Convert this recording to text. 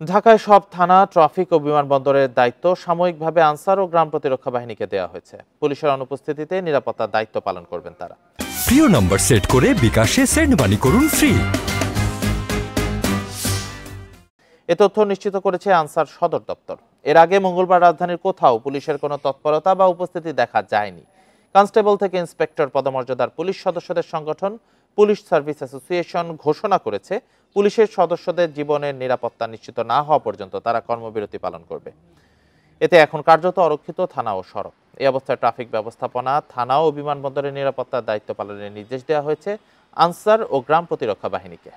ঢাকায় সব থানা, ট্রাফিক ও বিমানবন্দরের দায়িত্ব সাময়িকভাবে আনসার ও গ্রাম প্রতিরক্ষা বাহিনীকে দেওয়া হয়েছে। পুলিশের অনুপস্থিতিতে নিরাপত্তার দায়িত্ব পালন করবেন তারা। প্রিয় নম্বর সেট করে বিকাশে সেন্ড মানি করুন ফ্রি। এ তথ্য নিশ্চিত করেছে আনসার সদর দপ্তর। এর আগে মঙ্গলবার রাজধানীর কোথাও পুলিশের কোনো তৎপরতা বা উপস্থিতি দেখা যায়নি। কনস্টেবল থেকে ইন্সপেক্টর পদমর্যাদার পুলিশ সদস্যদের সংগঠন পুলিশ সার্ভিস অ্যাসোসিয়েশন ঘোষণা করেছে, পুলিশের সদস্যদের জীবনের নিরাপত্তা নিশ্চিত না হওয়া পর্যন্ত তারা কর্মবিরতি পালন করবে। এতে এখন কার্যত অরক্ষিত থানা ও সড়ক। এই অবস্থায় ট্রাফিক ব্যবস্থাপনা, থানা ও বিমানবন্দরের নিরাপত্তার দায়িত্ব পালনের নির্দেশ দেওয়া হয়েছে আনসার ও গ্রাম প্রতিরক্ষা বাহিনীকে।